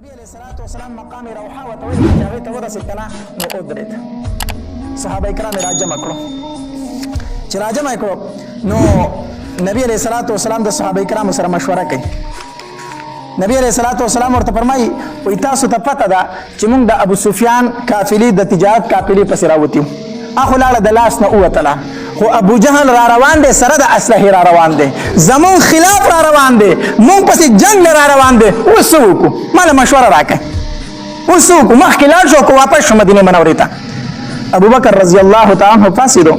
نبی علیہ الصلوۃ والسلام مقام روحا وتویل چې هغه ته ورسېدنه نو ودرېد صحابه کرام راجمع کړو چې راجمع کړو نو نبی علیہ الصلوۃ والسلام د صحابه کرام سره مشوره کوي نبی علیہ الصلوۃ والسلام ورته فرمایي وای تاسو ته پته ده چې موږ د ابو سفیان قافلې د تجارت قافلې پسې راوتیو اخو لاړه د لاس نه اوتله خو ابو جهل را روان دی سره د اسلحې را روان دی زمون خلاف را روان دی مونږ پسې جنگ را روان دی اوس څه وکړو ماله مشوره راکړئ اوس څه وکړو مخکې لاړ شو که واپس شو مدینې منورې ته ابوبکر رضی الله تعالی عنه پاڅېدو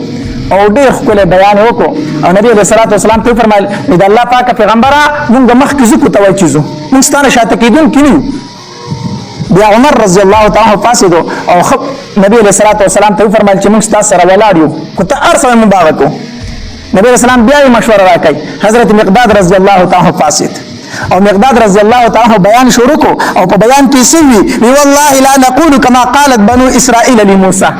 او ډېر ښکلی بیان وکړو او نبي علیه الصلات وسلام ته وفرمیل د الله پاکه پیغمبره مونږ د مخکې ځو کو ته وایي چې ځو مونږ ستا نه شاته کېدونکي نه یو بیا عمر رضی الله تعالی عنه پاڅېدو او نبی علیہ الصلوۃ والسلام ته فرمایل چې موږ تاسو سره ولاړ یو کو ته هر څه مونږ باغکو نبی علیہ السلام بیا مشوره راکړي حضرت مقداد رضی الله تعالی عنه پاڅېد او مقداد رضی الله تعالی عنه بیان شروع کو او په بیان کې سوي وی والله لا نقول كما قالت بنو اسرائيل لموسى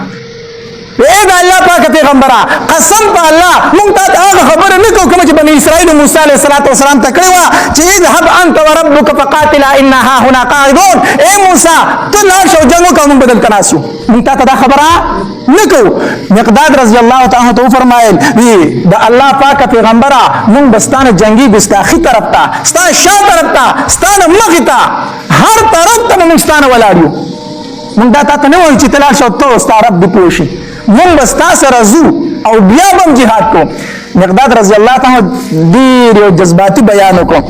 اے دا الله پاک پیغمبره قسم په الله مونږ ته هغه خبره نه کوو کوم چې بني اسرائیل موسی علیه السلام ته کړی وه چې اذهب انت وربک فقاتلا انا ها هنا قاعدون اے موسی ته لاړ شه جنګ وکړه موږ بدل ته ناست یو مونږ ته دا خبره نه کوو مقداد رضی الله تعالی عنه وفرمایل وی د الله پاک پیغمبره مونږ به ستانه جنګي به ستا ښي طرف ته ستا شا طرف ته ستانه مخې ته هر طرف ته به مونږ ستانه ولاړ یو مونږ دا تا ته نه وایو چې ته لاړ شه ته ستا رب دې پوه شي مونږ به ستا سره ځو او بیا به هم جهاد کو مقداد رضی الله تعالی ډېر یو جذباتي بیان وکړو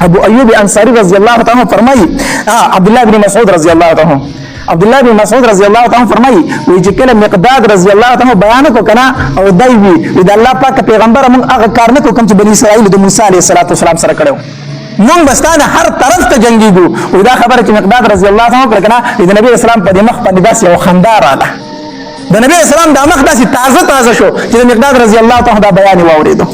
ابو ایوب انصاري رضی الله تعالی فرمایي عبدالله بن مسعود رضی الله تعالی عبدالله بن مسعود رضی الله تعالی فرمایي وی چې کله مقداد رضی الله تعالی بیان وکړو کنه او دای وی د الله پاک پیغمبر مونږ هغه کار نه کوو کوم چې بني اسرائیل د موسی علیه السلام سره کړو مونږ بستانه هر طرف ته جنگیږو او دا خبره چې مقداد رضی الله تعالی کړه کنه د نبی اسلام په مخ باندې داسې یو خندا رااله د نبی اسلام د مخ داسې تازه شو چې د مقداد رضی الله تعالی دا بیان واورېدو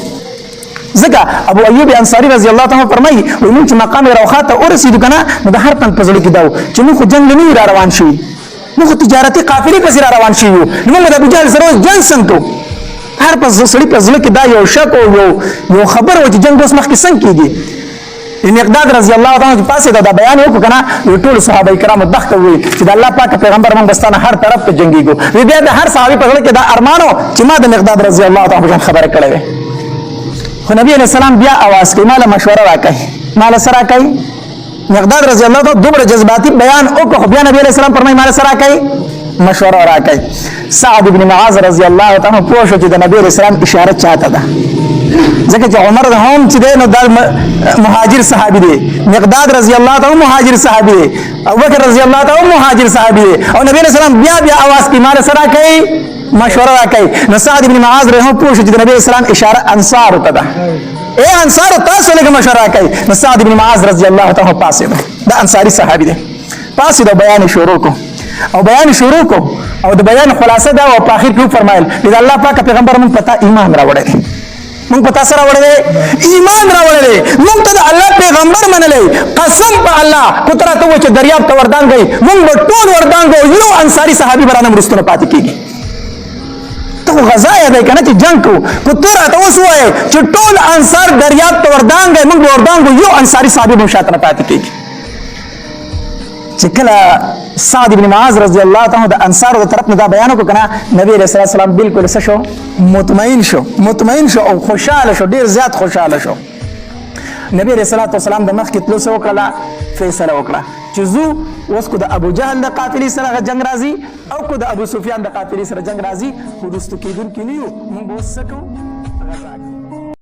ځکه ابو ایوب انصاری رضی الله تعالی فرمایي وایي موږ چې مقام روخا ته ورسېدو کنه نو د هر تن په زړه کې دا و چې موږ خو جنګ نه را روان شوي موږ تجارتي قافلې پسې را روان شوي یو نو موږ د ابو جهل سره اوس جنګ څنګه کوو هر په سړي په زړه کې دا یو شک او یو خبره وه چې جنګ اوس مخکې څنګه کېږي مقداد رضی الله تعالی پاسه دا بیان وکړه کنه یو ټول صحابه کرام دغه وی چې د الله پاک پیغمبر مونږ بستانه هر طرف ته جنگیږو وی بیا د هر صحابي په غل کې دا ارمانو چې ما د مقداد رضی الله تعالی خبره کړې وي خو نبی علیہ السلام بیا आवाज کوي مال مشوره راکړي مال سره کوي مقداد رضی الله تعالی دوبره جذباتي بیان وکړه بیا نبی علیہ السلام فرمایي مال سره کوي مشوره راکړي سعد بن معاذ رضی الله تعالی پوه شو چې د نبی علیہ السلام اشاره چاته ده ځکه چې عمر هم چې دی نو دا مهاجر صحابي دی مقداد رضی الله تعالی مهاجر صحابي دی ابوبکر رضی الله تعالی مهاجر صحابي دی او نبی علیہ السلام بیا आवाज کی مال سره کوي مشوره راکړي نو سعد بن معاذ رحمه پوه شو چې د نبی اسلام اشاره انصار ته ده اے انصار تاسو له مشوره راکړي نو سعد بن معاذ رضی الله تعالی پاسه ده دا انصاری صحابي دی پاسه دا بیان شروع کو او بیان شروع کو او د بیان خلاصه دا او په اخر کې فرمایل د الله پاک پیغمبر مونږ پتا ایمان راوړل مونږ پتا سره راوړل ایمان راوړل مونږ ته د الله پیغمبر منلې قسم په الله کتره ته و چې دریاب ته وردان گئی مونږ ټول وردان گو یو انصاری صحابي برانه مرستونه پاتې کیږي ته غزا یې ده کنه چې جنگ کو کتره ته اوس وای چې ټول انصار دریاب ته وردان گئی مونږ وردان گو یو انصاری صحابي به شاته پاتې کیږي چې کله سعد بن معاذ رضی الله تعالی د انصار د طرف نه دا بیان وکړه کنه نبی رسول الله سلام بالکل څه شو مطمئن شو او خوشاله شو ډیر زیات خوشاله شو نبی رسول الله سلام د مخ کې تلو سو کړه فیصله وکړه چې زو اوس کو د ابو جهل د قافلې سره جنگ راځي او کو د ابو سفیان د قافلې سره جنگ راځي خو رستو کېدونکي نه یو موږ اوس څه کوو